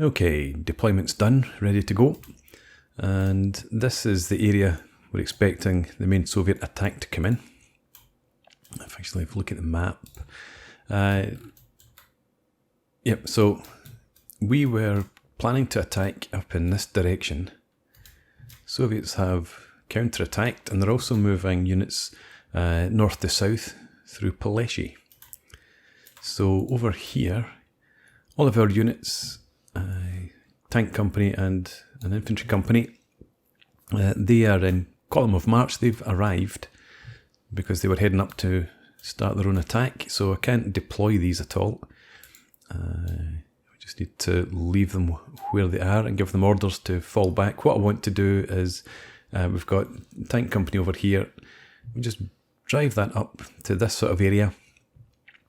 Okay, deployment's done, ready to go. And this is the area we're expecting the main Soviet attack to come in. If we look at the map. Yep, so we were planning to attack up in this direction. Soviets have counterattacked, and they're also moving units north to south through Peleshi. So over here, all of our units, tank company and an infantry company, they are in column of march. They've arrived because they were heading up to start their own attack, so I can't deploy these at all. We just need to leave them where they are and give them orders to fall back. What I want to do is, we've got tank company over here, we just drive that up to this sort of area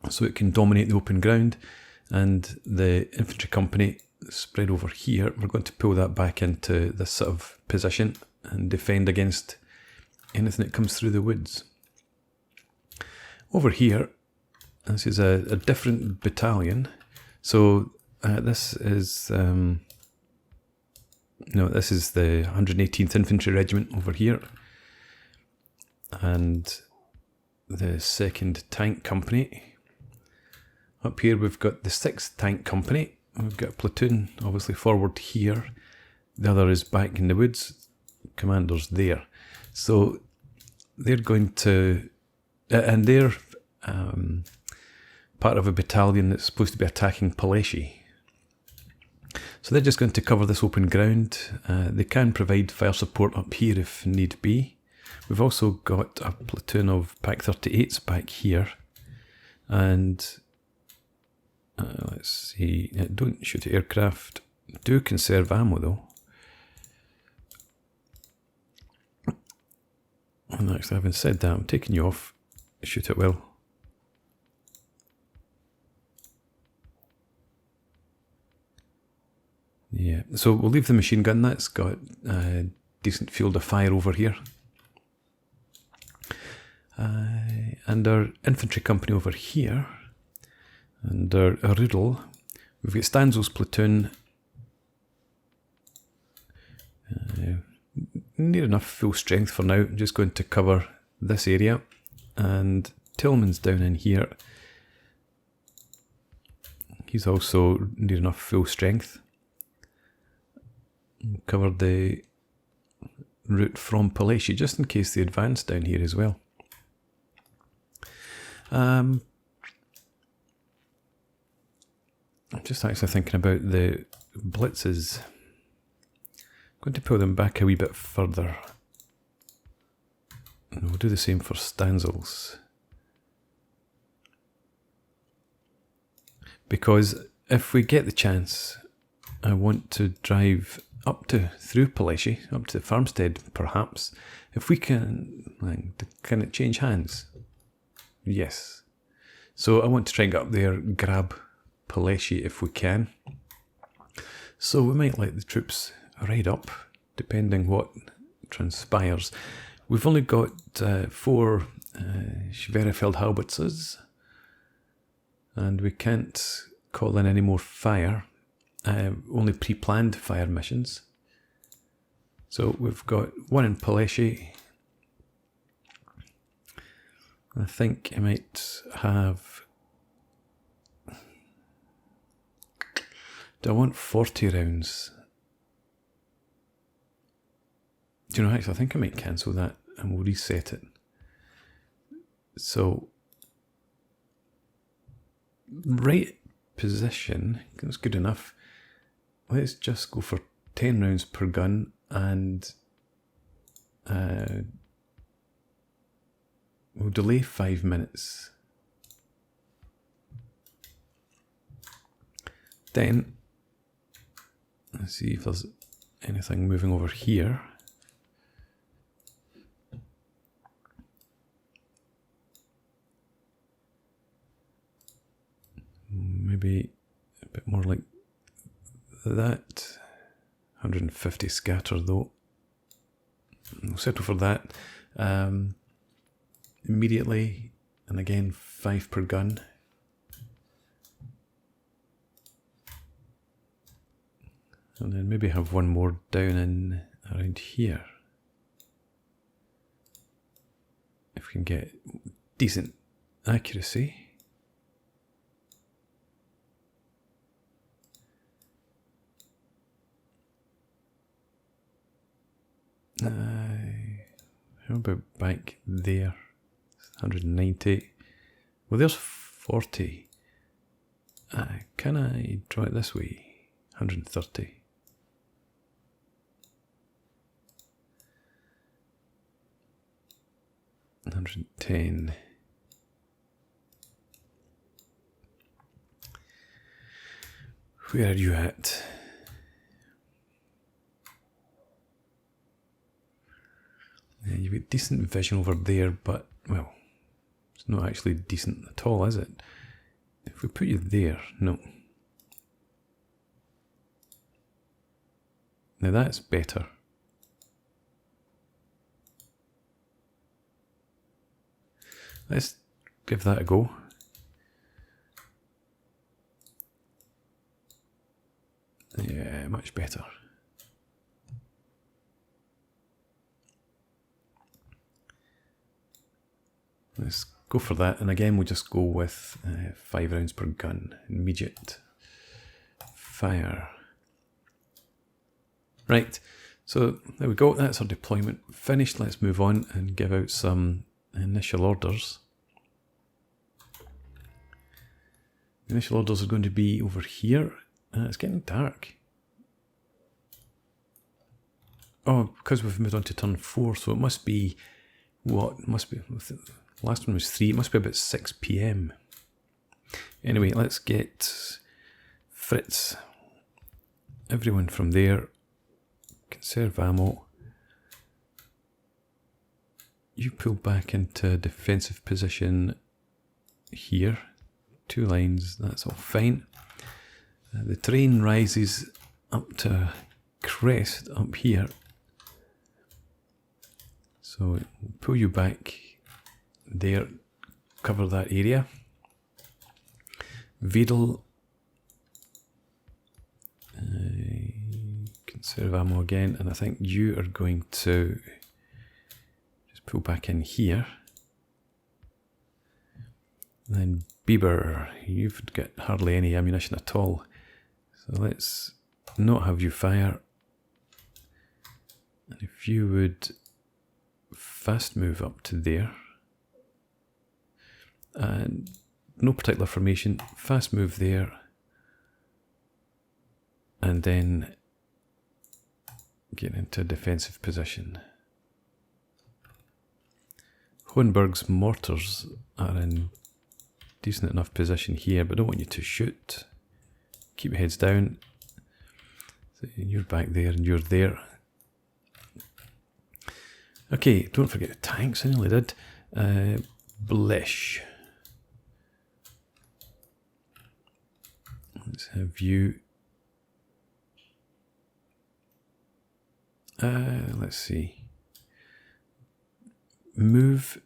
so it can dominate the open ground, and the infantry company spread over here, we're going to pull that back into this sort of position and defend against anything that comes through the woods. Over here, this is a different battalion. So this is this is the 118th Infantry Regiment over here, and the 2nd Tank Company. Up here we've got the 6th Tank Company. We've got a platoon obviously forward here. The other is back in the woods. Commander's there. So they're going to, and they're part of a battalion that's supposed to be attacking Peleshi. So they're just going to cover this open ground. They can provide fire support up here if need be. We've also got a platoon of Pak 38s back here. And let's see, don't shoot at aircraft. Do conserve ammo though. And actually, having said that, I'm taking you off. Shoot at will. Yeah, so we'll leave the machine gun. That's got a decent field of fire over here. And our infantry company over here. And our riddle, we've got Stanzo's platoon. Near enough full strength for now. I'm just going to cover this area. And Tillman's down in here. He's also near enough full strength. Cover the route from Peleshi, just in case they advance down here as well. I'm just actually thinking about the blitzes. I'm going to pull them back a wee bit further. And we'll do the same for Stanzels. Because if we get the chance, I want to drive up through Peleshi, up to the farmstead perhaps. If we can it change hands? Yes. So I want to try and get up there, grab Peleshi if we can. So we might let the troops ride up, depending what transpires. We've only got 4 Schwerefeld howitzers, and we can't call in any more fire. Only pre-planned fire missions. So we've got 1 in Peleshi. I think I might have... Do I want 40 rounds? Do you know, actually I think I might cancel that and we'll reset it. So, right position, that's good enough. Let's just go for 10 rounds per gun, and we'll delay 5 minutes. Then, let's see if there's anything moving over here. Maybe a bit more like that. 150 scatter though. We'll settle for that. Immediately, and again 5 per gun. And then maybe have one more down in around here. If we can get decent accuracy. How about back there? 190. Well, there's 40. Can I draw it this way? 130. $110. Where are you at? Yeah, you've got decent vision over there, but, well, it's not actually decent at all, is it? If we put you there, no. Now that's better. Let's give that a go. Yeah, much better. Let's go for that, and again we'll just go with 5 rounds per gun. Immediate fire. Right, so there we go, that's our deployment finished. Let's move on and give out some initial orders. The initial orders are going to be over here. It's getting dark. Oh, because we've moved on to turn 4, so it must be, what, it must be, last one was 3, it must be about 6 PM. Anyway, let's get Fritz, everyone from there, conserve ammo. You pull back into defensive position here, 2 lines, that's all fine. The terrain rises up to crest up here, so we'll pull you back there, cover that area. Vedal, conserve ammo again, and I think you are going to just pull back in here. And then Bieber, you've got hardly any ammunition at all, so let's not have you fire. And if you would fast move up to there, and no particular formation, fast move there, and then get into defensive position. Hohenberg's mortars are in decent enough position here, but I don't want you to shoot. Keep your heads down. So you're back there and you're there. Okay, don't forget the tanks, I nearly did. Blesh. Let's have you. Let's see. Move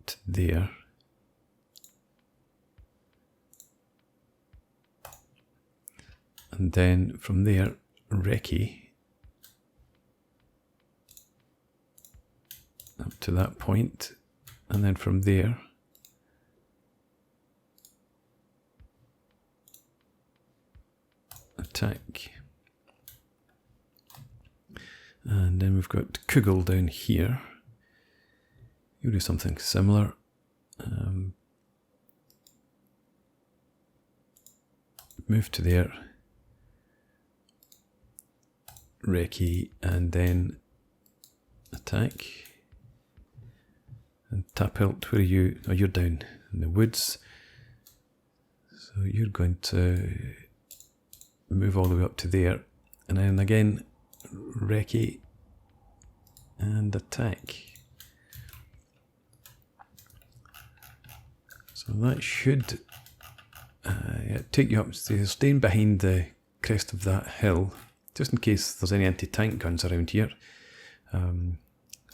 to there. And then from there, Recce. Up to that point. And then from there, attack. And then we've got Kruger down here. You'll do something similar. Move to there. Recce, and then attack. And Tapelt, where are you? Oh, you're down in the woods. So you're going to move all the way up to there. And then again, Recce and attack. So that should take you up. So you're staying behind the crest of that hill, just in case there's any anti-tank guns around here.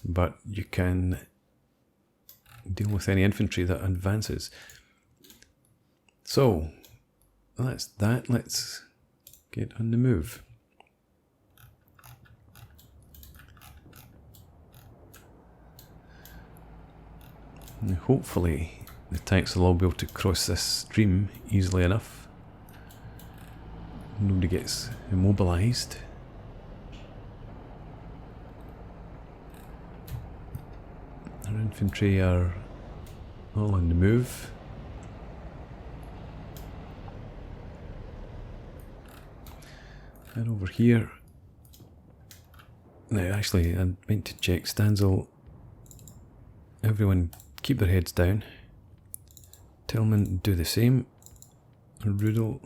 But you can deal with any infantry that advances. So that's that. Let's get on the move. And hopefully the tanks will all be able to cross this stream easily enough. Nobody gets immobilised. Our infantry are all on the move. And over here, now actually I meant to check, Stanzel, everyone keep their heads down. Tillman do the same. And Rudel.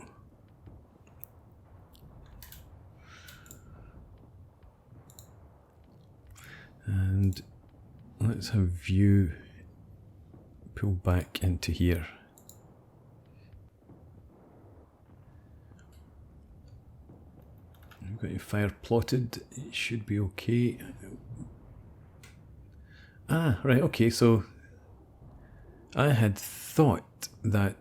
And let's have you pull back into here. We've got your fire plotted, it should be okay. Ah, right, okay, so I had thought that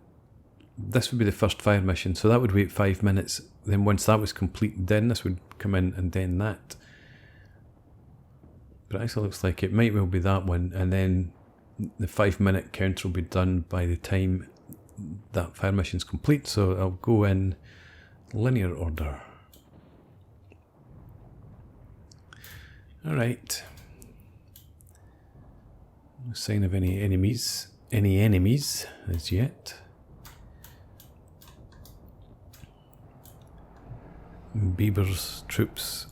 this would be the first fire mission, so that would wait 5 minutes, then once that was complete, then this would come in and then that. But it actually looks like it might well be that one, and then the 5-minute counter will be done by the time that fire mission's complete, so I'll go in linear order. Alright. No sign of any enemies as yet. Bieber's troops,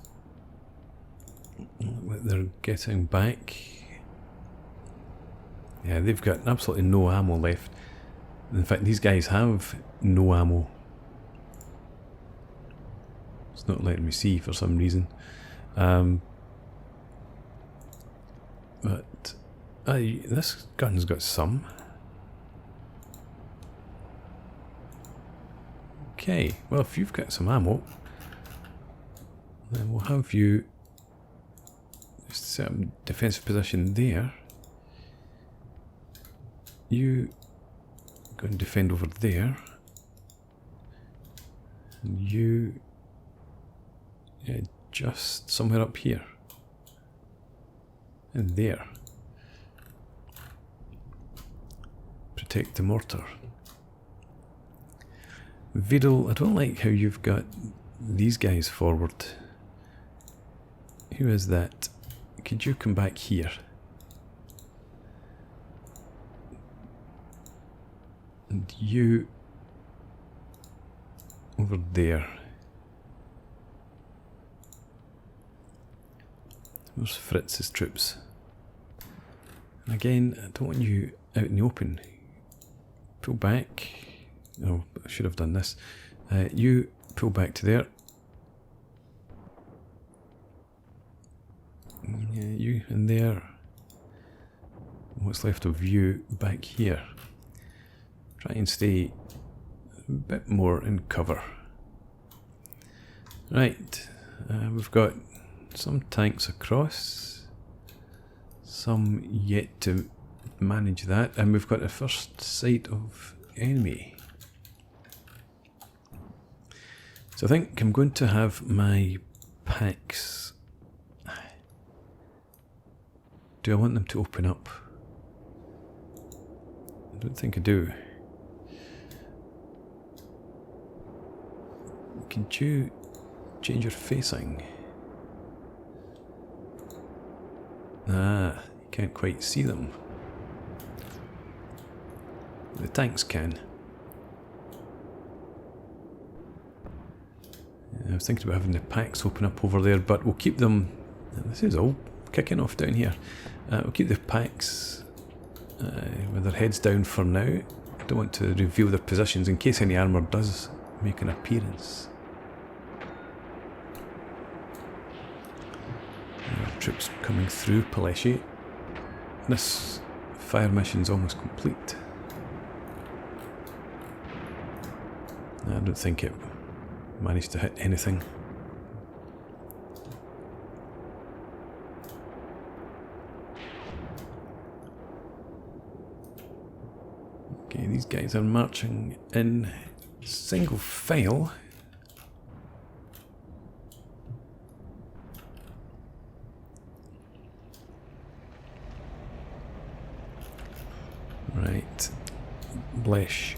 they're getting back. Yeah, they've got absolutely no ammo left. In fact, these guys have no ammo. It's not letting me see for some reason. But this gun's got some. Okay, well, if you've got some ammo, then we'll have you just set up a defensive position there. You go and defend over there. And you just somewhere up here. And there. Protect the mortar. Vidal, I don't like how you've got these guys forward. Who is that? Could you come back here? And you over there. Where's Fritz's troops? And again, I don't want you out in the open. Pull back. Oh, I should have done this. You pull back to there. Yeah, you in there. What's left of you back here. Try and stay a bit more in cover. Right, we've got some tanks across, some yet to manage that, and we've got a first sight of enemy. So I think I'm going to have my packs. Do I want them to open up? I don't think I do. Could you change your facing? Ah, you can't quite see them. The tanks can. I was thinking about having the packs open up over there, but we'll keep them. This is all kicking off down here. We'll keep the packs with their heads down for now. I don't want to reveal their positions in case any armour does make an appearance. Troops coming through Peleshi. This fire mission's almost complete. I don't think it managed to hit anything. Okay, these guys are marching in single file. Peleshi.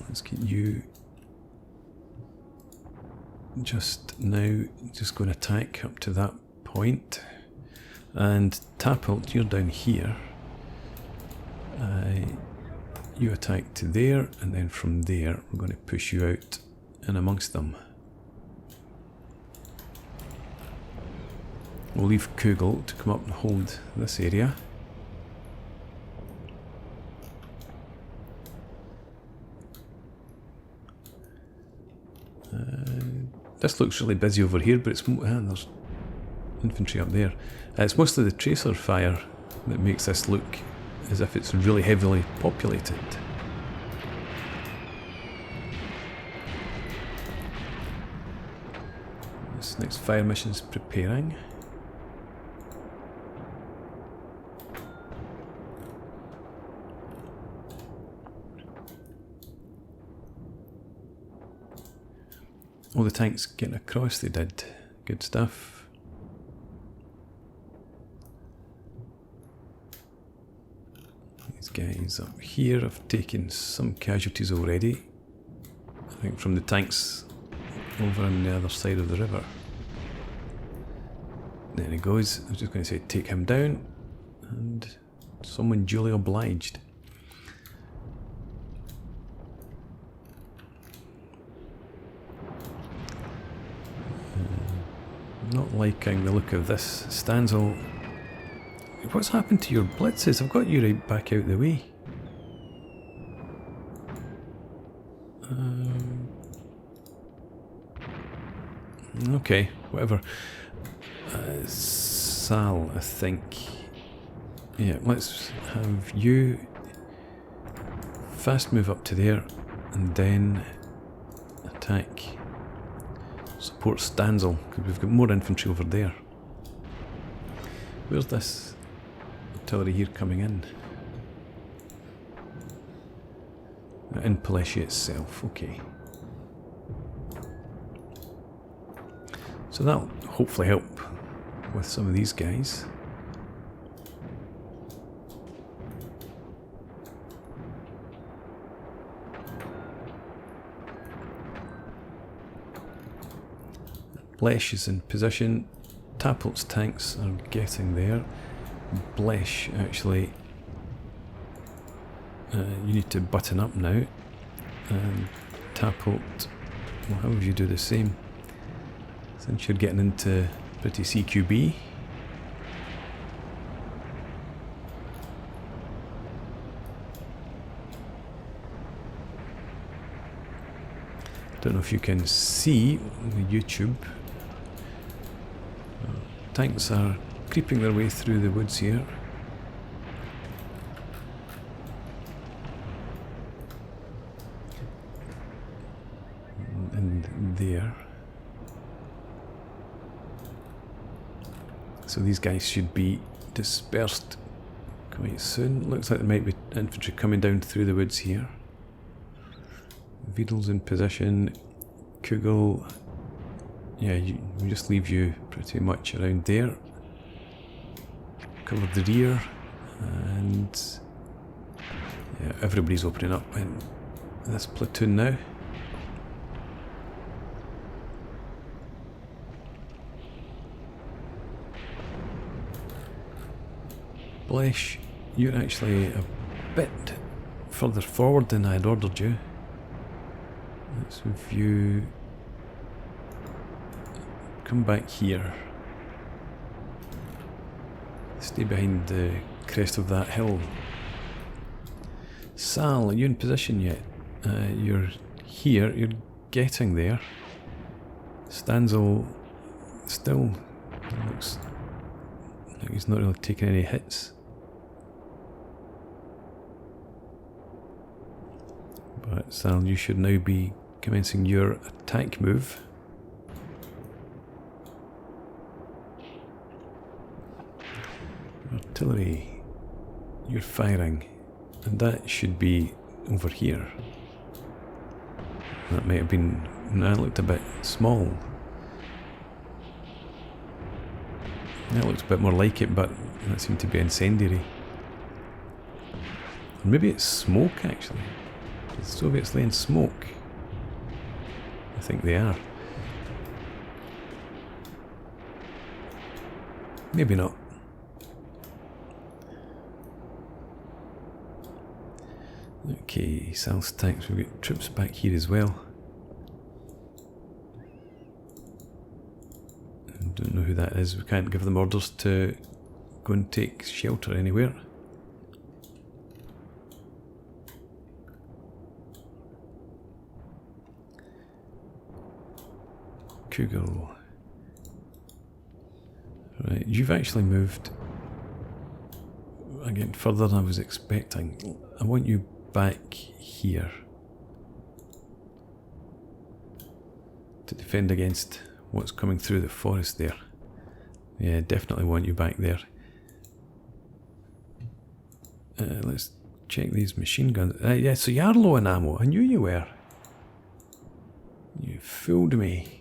Let's get you just now, just go and attack up to that point. And Tapult, you're down here. You attack to there, and then from there we're going to push you out in amongst them. We'll leave Kruger to come up and hold this area. This looks really busy over here, but it's there's infantry up there. It's mostly the tracer fire that makes this look as if it's really heavily populated. This next fire mission's preparing. All the tanks getting across, they did. Good stuff. These guys up here have taken some casualties already. I think from the tanks over on the other side of the river. There he goes. I was just going to say take him down, and someone duly obliged. Not liking the look of this Stanzel. What's happened to your blitzes? I've got you right back out the way. Okay, whatever. Sal, I think. Yeah, let's have you fast move up to there and then attack. Support Stanzel, because we've got more infantry over there. Where's this artillery here coming in? In Peleshi itself, okay. So that'll hopefully help with some of these guys. Blesh is in position. Tapult's tanks are getting there. Blesh, actually, you need to button up now. And Tapult, well, how would you do the same? Since you're getting into pretty CQB. Don't know if you can see the YouTube. Tanks are creeping their way through the woods here. And there. So these guys should be dispersed quite soon. Looks like there might be infantry coming down through the woods here. Wiedel's in position. Kugel. Yeah, we just leave you pretty much around there. Cover the rear, and yeah, everybody's opening up in this platoon now. Blesh, you're actually a bit further forward than I had ordered you. Let's review. Come back here. Stay behind the crest of that hill. Sal, are you in position yet? You're here, you're getting there. Stanzel still looks like he's not really taking any hits. But Sal, you should now be commencing your attack move. Artillery, you're firing, and that should be over here. That might have been, that looked a bit small. That looks a bit more like it, but that seemed to be incendiary. Or maybe it's smoke actually. The Soviets laying smoke. I think they are. Maybe not. Okay, South tanks. We've got troops back here as well. I don't know who that is. We can't give them orders to go and take shelter anywhere. Kruger. Right, you've actually moved again further than I was expecting. I want you back here to defend against what's coming through the forest there. Yeah, definitely want you back there. Let's check these machine guns. Yeah, so you are low on ammo. I knew you were. You fooled me.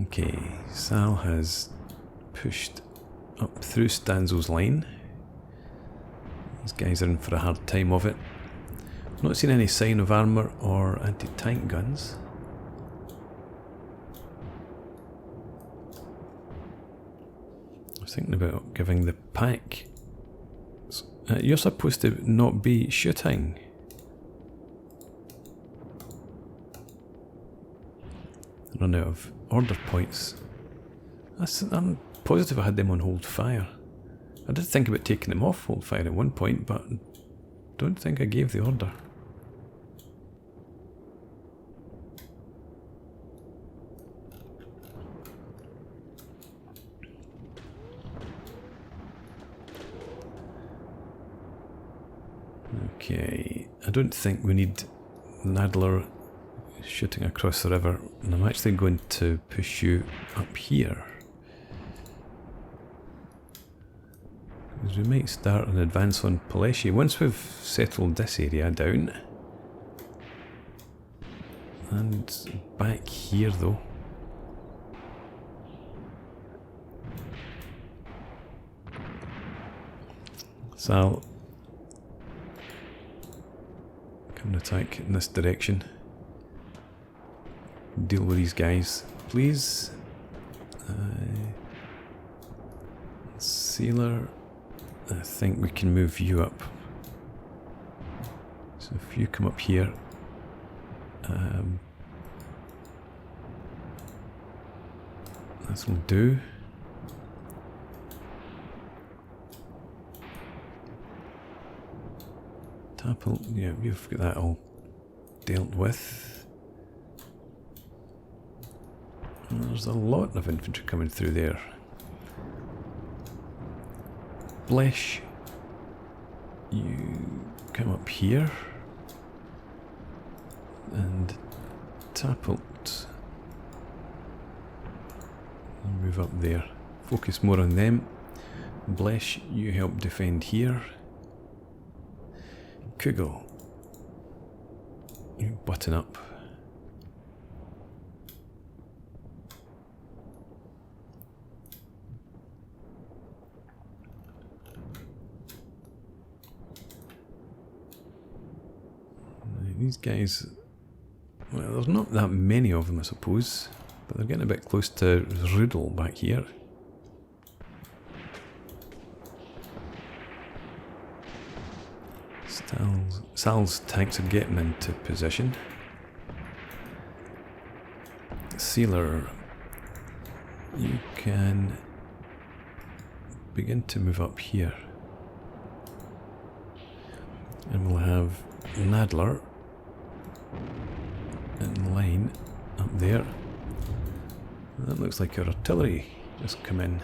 Okay, Sal has pushed up through Stanzo's line. These guys are in for a hard time of it. Not seen any sign of armour or anti-tank guns. I was thinking about giving the pack. You're supposed to not be shooting. Run out of order points. I'm positive I had them on hold fire. I did think about taking them off hold fire at one point, but don't think I gave the order. Okay, I don't think we need Nadler shooting across the river, and I'm actually going to push you up here. Because we might start an advance on Peleshi once we've settled this area down. And back here though. So I'll come and attack in this direction. Deal with these guys, please. Sealer, I think we can move you up. So if you come up here, this will do. Tapple, yeah, you've got that all dealt with. There's a lot of infantry coming through there. Blesh, you come up here. And Tappelt, move up there. Focus more on them. Blesh, you help defend here. Kugel, you button up. These guys, well, there's not that many of them, I suppose, but they're getting a bit close to Rudel back here. Sal's tanks are getting into position. Sealer, you can begin to move up here. And we'll have Nadler in line up there. That looks like your artillery just come in.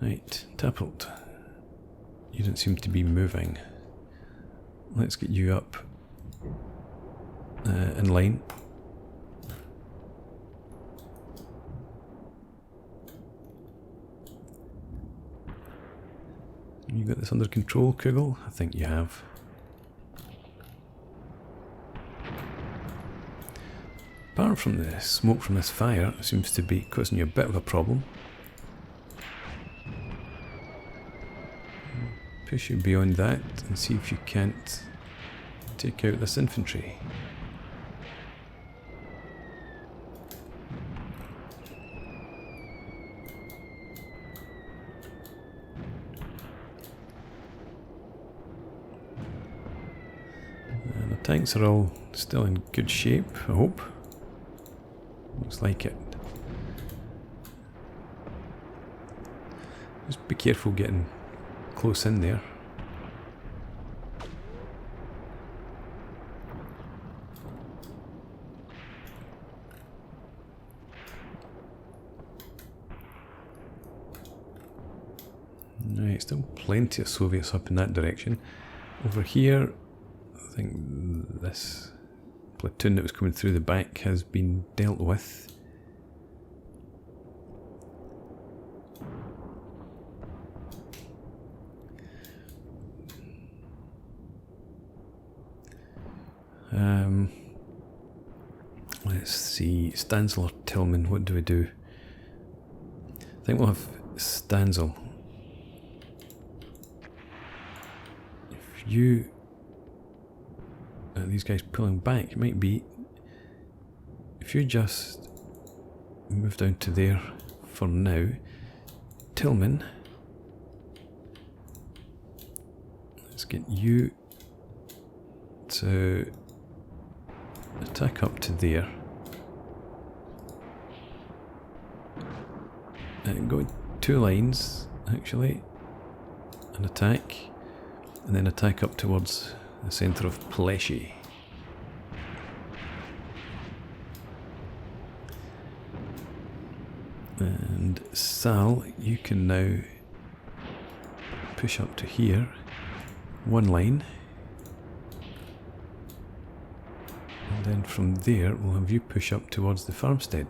Right, Tappelt, you don't seem to be moving. Let's get you up in line. You got this under control, Kruger? I think you have. Apart from the smoke from this fire, it seems to be causing you a bit of a problem. Push you beyond that and see if you can't take out this infantry. And the tanks are all still in good shape, I hope. Looks like it. Just be careful getting close in there. Right, still plenty of Soviets up in that direction. Over here, I think this platoon that was coming through the back has been dealt with. Let's see, Stanzel or Tillman, what do we do? I think we'll have Stanzel. If you... these guys pulling back, it might be... If you just move down to there for now, Tillman, let's get you to attack up to there. And go 2 lines, actually, and attack, and then attack up towards the centre of Peleshi. And Sal, you can now push up to here, 1 line. And then from there, we'll have you push up towards the farmstead.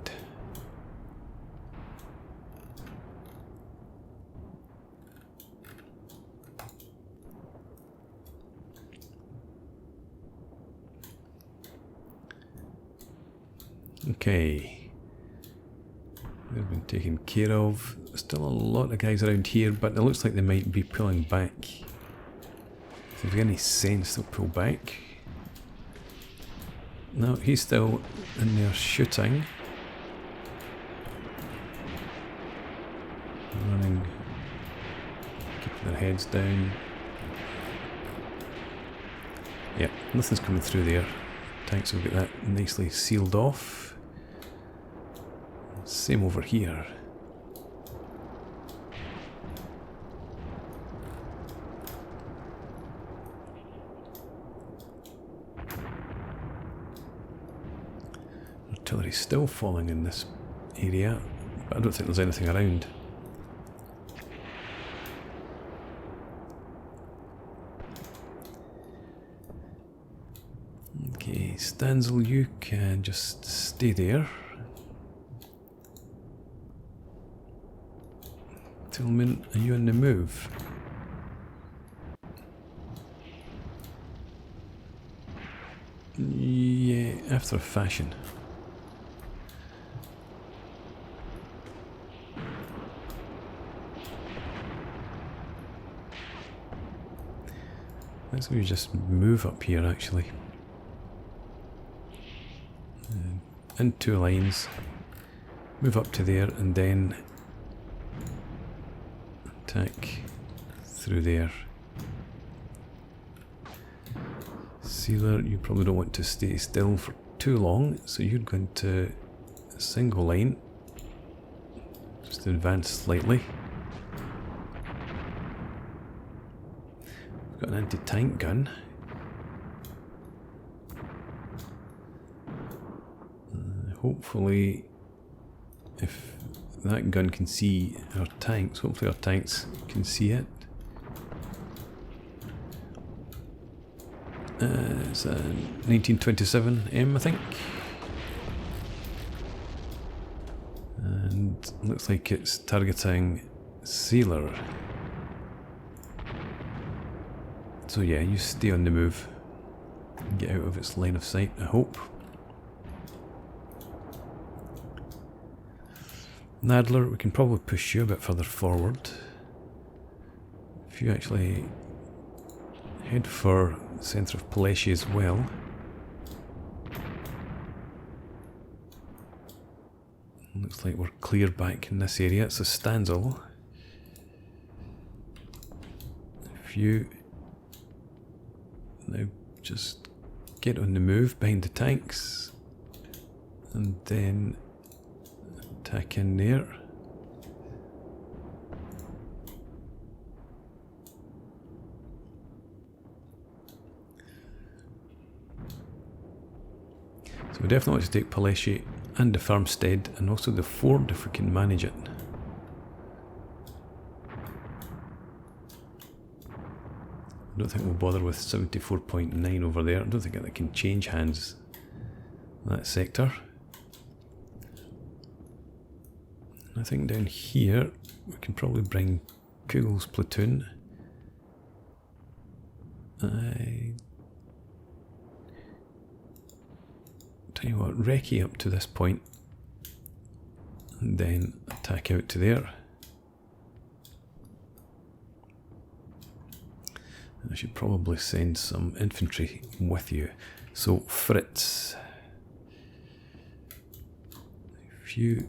Okay. They've been taken care of. Still a lot of guys around here, but it looks like they might be pulling back. If they've got any sense, they'll pull back. No, he's still in there shooting. Running. Keeping their heads down. Yeah, nothing's coming through there. Tanks will get that nicely sealed off. Same over here. Artillery's still falling in this area, but I don't think there's anything around. Okay, Stanzel, you can just stay there. Tillman, are you on the move? Yeah, after a fashion. Let's maybe just move up here actually. In 2 lines. Move up to there and then attack through there. Sealer, you probably don't want to stay still for too long, so you're going to a single line. Just advance slightly. We've got an anti-tank gun. Hopefully, if that gun can see our tanks, hopefully our tanks can see it. It's a 1927M, I think. And looks like it's targeting Sealer. So yeah, you stay on the move. Get out of its line of sight, I hope. Nadler, we can probably push you a bit further forward. If you actually head for the centre of Peleshi as well. Looks like we're clear back in this area. It's a Stanzel. If you now just get on the move behind the tanks and then attack in there. So we definitely want to take Peleshi and the farmstead and also the fort if we can manage it. I don't think we'll bother with 74.9 over there. I don't think that can change hands in that sector. I think down here we can probably bring Kugel's platoon. Tell you what, recce up to this point and then attack out to there. I should probably send some infantry with you. So Fritz, if you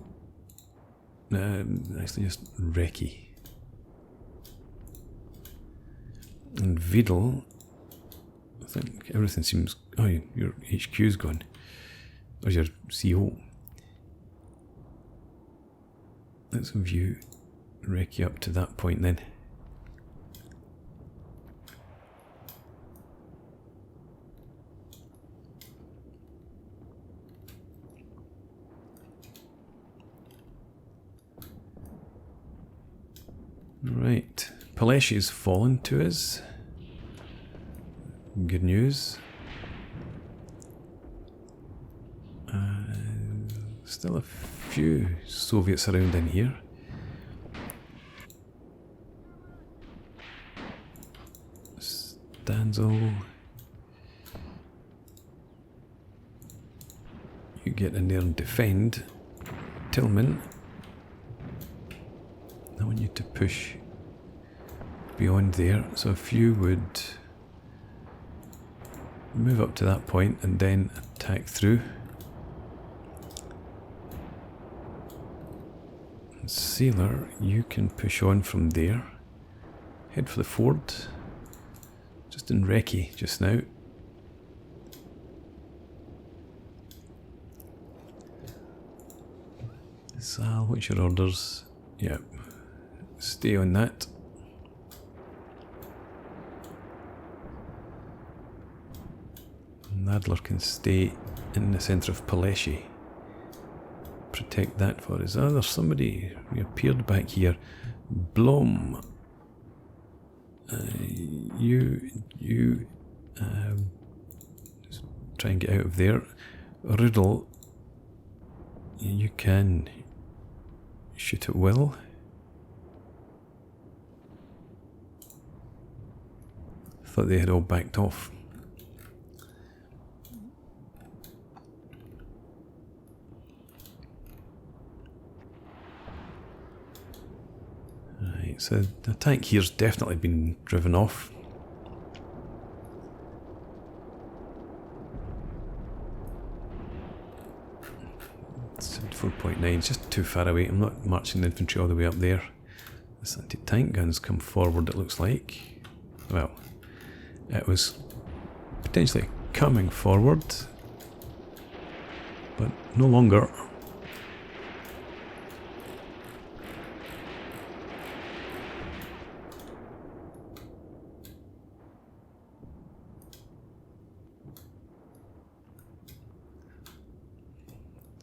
actually just recce. And Vidal, I think everything seems... Oh, your HQ's gone. Or your CO. Let's view recce up to that point then. Right, Peleshi's fallen to us. Good news. Still a few Soviets around in here. Stanzel. You get in there and defend. Tillman. I want you to push beyond there, so if you would move up to that point and then attack through. And Sailor, you can push on from there. Head for the fort. Just in recce just now. Sal, what's your orders? Yep. Stay on that. Nadler can stay in the centre of Peleshi. Protect that for us. Oh, there's somebody reappeared back here. Blom. You just try and get out of there. Riddle. You can shoot at will. Thought they had all backed off. Right, so the tank here's definitely been driven off. It's 4.9, it's just too far away. I'm not marching the infantry all the way up there. This anti-tank gun's come forward, it looks like. Well, it was potentially coming forward, but no longer.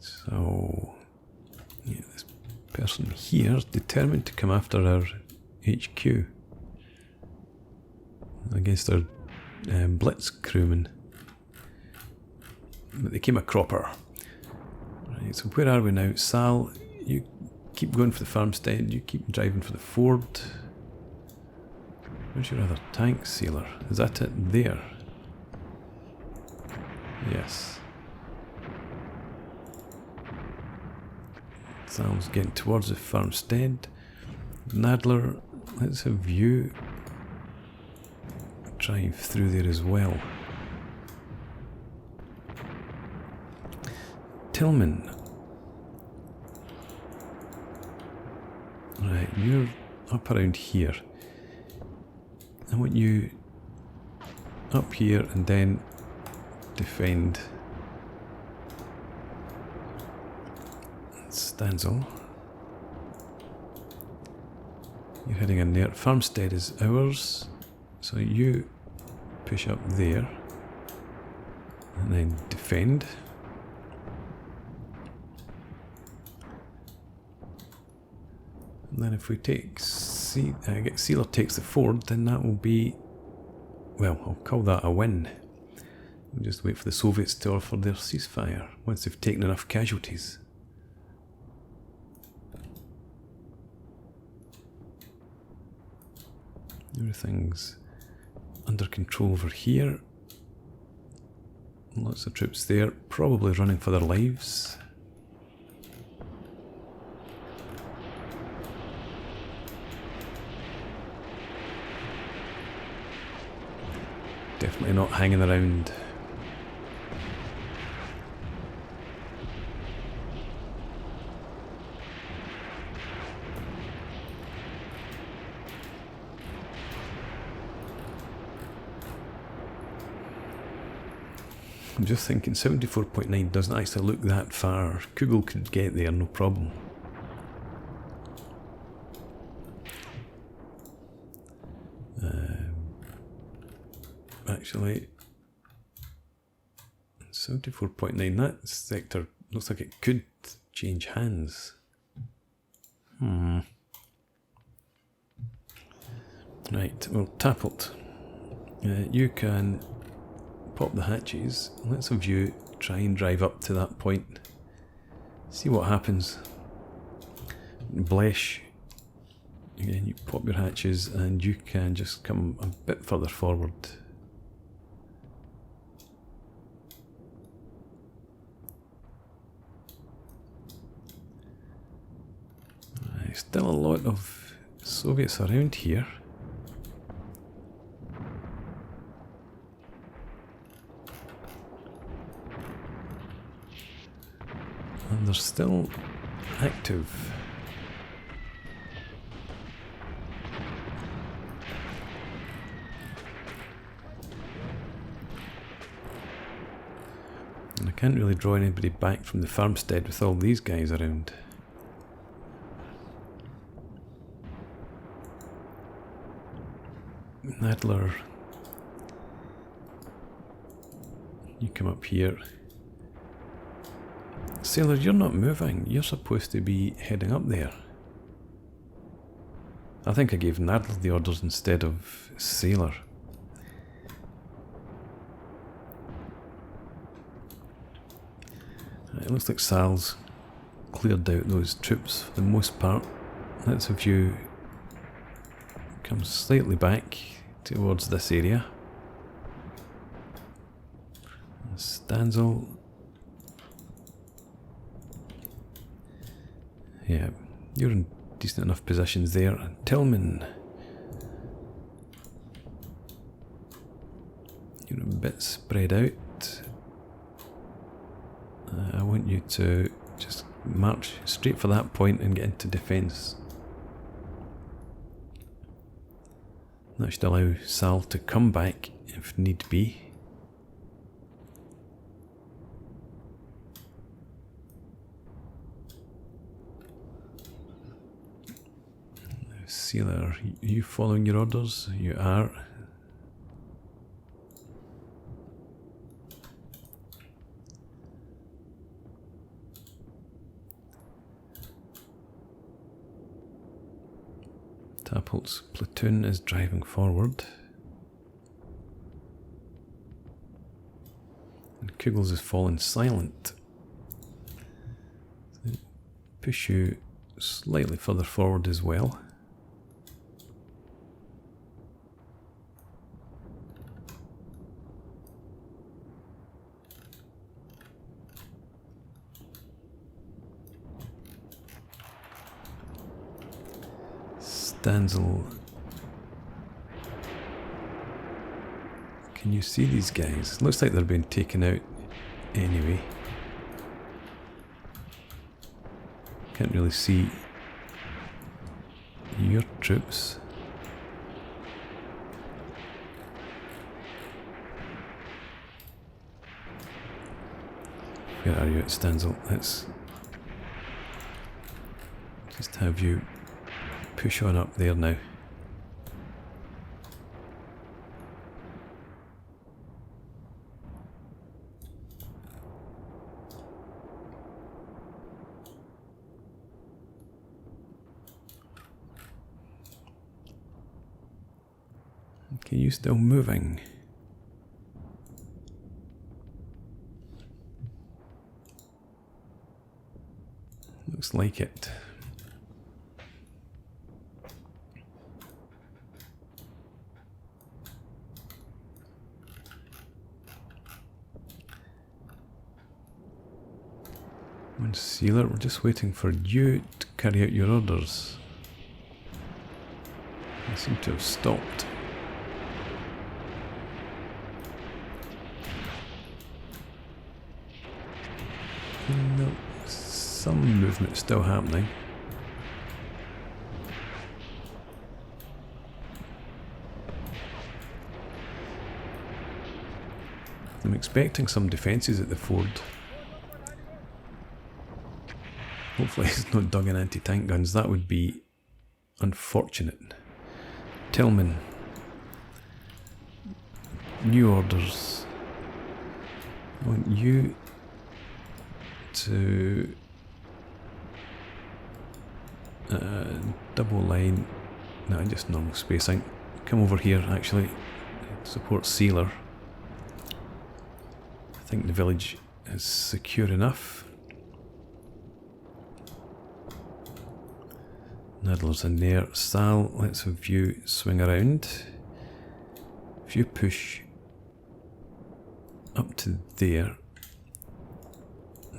So, yeah, this person here is determined to come after our HQ against our Blitz crewmen. But they came a cropper. Right, so where are we now? Sal, you keep going for the farmstead, you keep driving for the fort. Where's your other tank sealer? Is that it there? Yes. Sal's getting towards the farmstead. Nadler, let's have you drive through there as well. Tillman. Right, you're up around here. I want you up here and then defend Stanzel. You're heading in there. Farmstead is ours, so you push up there and then defend. And then if we take Sealer takes the ford, then that will be, well, I'll call that a win. We'll just wait for the Soviets to offer their ceasefire once they've taken enough casualties. Everything's under control over here. Lots of troops there, probably running for their lives. Definitely not hanging around. I'm just thinking 74.9 doesn't actually look that far. Kruger could get there, no problem. Actually, 74.9, that sector looks like it could change hands. Right, well, Tappelt, you can pop the hatches. Let's have you try and drive up to that point. See what happens. Blesh, again, you pop your hatches and you can just come a bit further forward. Still a lot of Soviets around here. And they're still active. And I can't really draw anybody back from the farmstead with all these guys around. Nadler, you come up here. Sailor, you're not moving. You're supposed to be heading up there. I think I gave Nadler the orders instead of Sailor. It looks like Sal's cleared out those troops for the most part. Let's have you come slightly back towards this area. Stanzel. Yeah, you're in decent enough positions there. Tillman. You're a bit spread out. I want you to just march straight for that point and get into defence. That should allow Sal to come back if need be. Sealer, are you following your orders? You are. Tappelt's platoon is driving forward. And Kugels has fallen silent. Push you slightly further forward as well. Stanzel. Can you see these guys? Looks like they're being taken out anyway. Can't really see your troops. Where are you at Stanzel? Let's just have you push on up there now. Okay, you still moving? Looks like it. One sealer, we're just waiting for you to carry out your orders. They seem to have stopped. No, some movement still happening. I'm expecting some defences at the ford. Hopefully it's not dug in anti-tank guns, that would be unfortunate. Tillman. New orders. I want you to double line, no, just normal spacing. Come over here actually, support sealer. I think the village is secure enough. Nadler's in there. Sal, let's have you swing around. If you push up to there,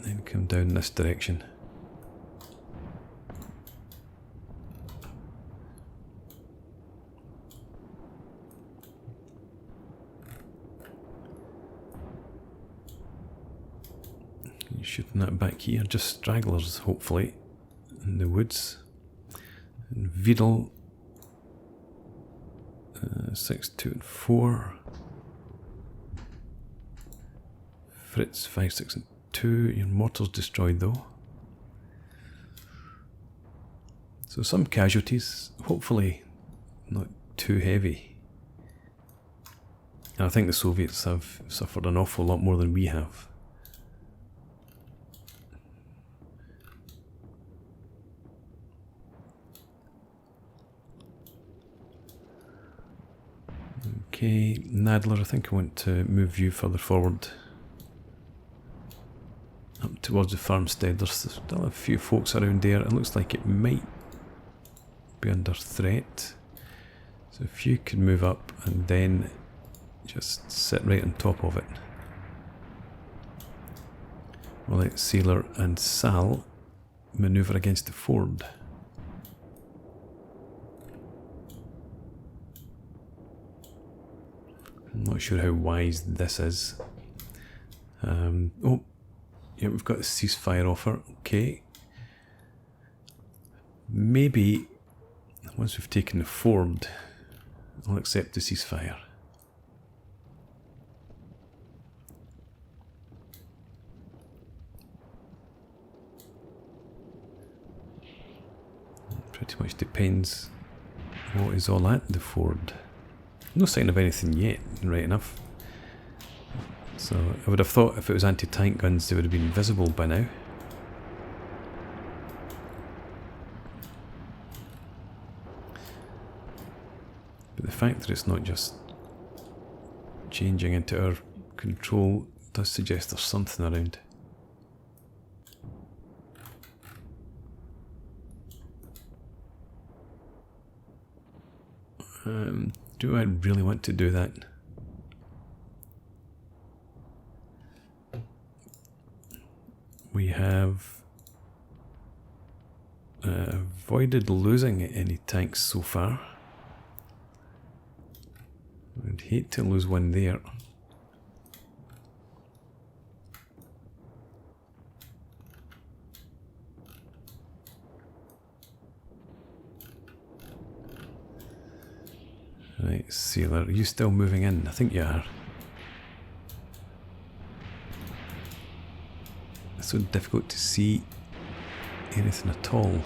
then come down this direction. You're shooting that back here, just stragglers hopefully in the woods. And Vidal 6, 2 and 4. Fritz 5, 6 and 2. Your mortar's destroyed though. So some casualties, hopefully not too heavy. And I think the Soviets have suffered an awful lot more than we have. Okay, Nadler, I think I want to move you further forward. Up towards the farmstead. There's still a few folks around there. It looks like it might be under threat. So if you could move up and then just sit right on top of it. We'll let Sealer and Sal manoeuvre against the ford. I'm not sure how wise this is. Oh, yeah, we've got a ceasefire offer. Okay. Maybe once we've taken the ford, I'll accept the ceasefire. Pretty much depends what is all at the ford. No sign of anything yet, right enough. So I would have thought if it was anti-tank guns they would have been visible by now. But the fact that it's not just changing into our control does suggest there's something around. Do I really want to do that? We have avoided losing any tanks so far. I'd hate to lose one there. Right, Sailor, are you still moving in? I think you are. It's so difficult to see anything at all.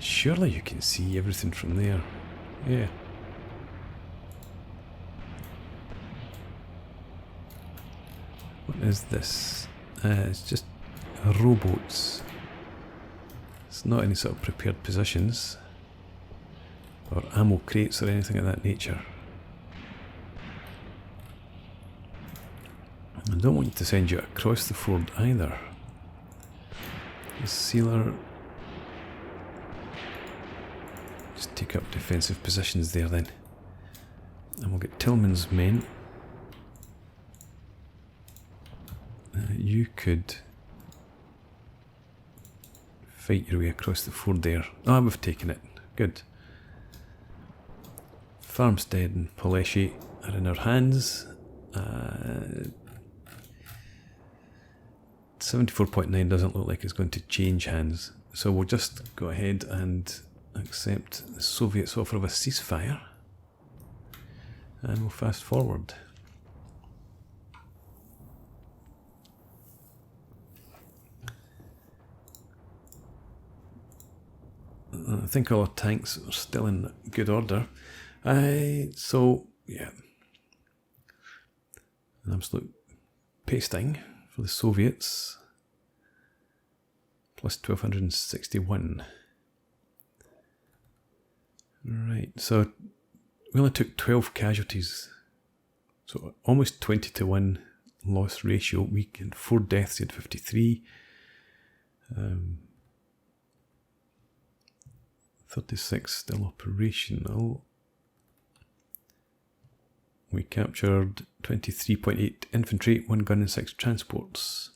Surely you can see everything from there. Yeah. What is this? It's just rowboats. It's not any sort of prepared positions or ammo crates or anything of that nature. I don't want to send you across the ford either. The Sealer just take up defensive positions there then. And we'll get Tillman's men. You could fight your way across the ford there. Ah, we've taken it. Good. Farmstead and Peleshi are in our hands. 74.9 doesn't look like it's going to change hands. So we'll just go ahead and accept the Soviets' offer of a ceasefire. And we'll fast forward. I think all our tanks are still in good order. So, yeah. An absolute pasting for the Soviets. Plus 1261. Right, so we only took 12 casualties. So almost 20-1 loss ratio. We had 4 deaths, you had 53. 36 still operational. We captured 23.8 infantry, 1 gun and 6 transports.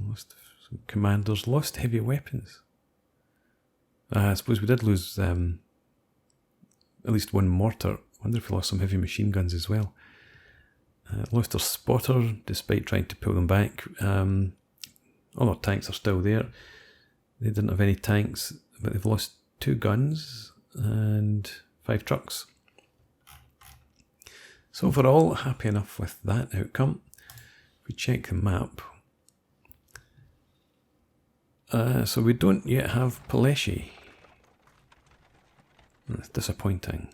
Lost some commanders, lost heavy weapons. I suppose we did lose at least 1 mortar. I wonder if we lost some heavy machine guns as well. Lost our spotter despite trying to pull them back. All our tanks are still there. They didn't have any tanks, but they've lost 2 guns and 5 trucks. So overall, happy enough with that outcome. If we check the map. So we don't yet have Peleshi. That's disappointing.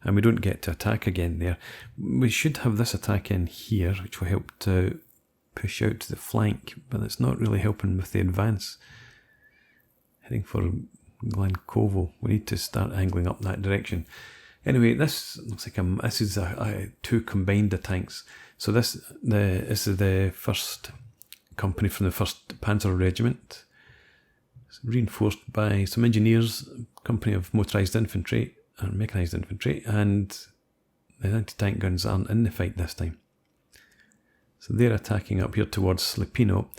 And we don't get to attack again there. We should have this attack in here, which will help to push out to the flank, but it's not really helping with the advance. Heading for Gankovo. We need to start angling up that direction. Anyway, this looks like this is 2 combined tanks. So this is the first company from the 1st Panzer Regiment. It's reinforced by some engineers, company of motorised infantry and mechanised infantry, and the anti-tank guns aren't in the fight this time. So they're attacking up here towards Slipino.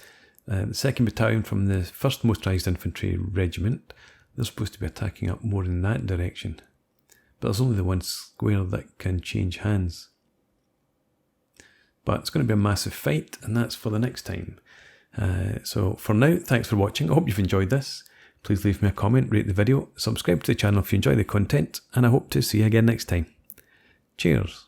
The 2nd Battalion from the 1st Motorised Infantry Regiment, they're supposed to be attacking up more in that direction. But there's only the 1 square that can change hands. But it's going to be a massive fight, and that's for the next time. So for now, thanks for watching. I hope you've enjoyed this. Please leave me a comment, rate the video, subscribe to the channel if you enjoy the content, and I hope to see you again next time. Cheers.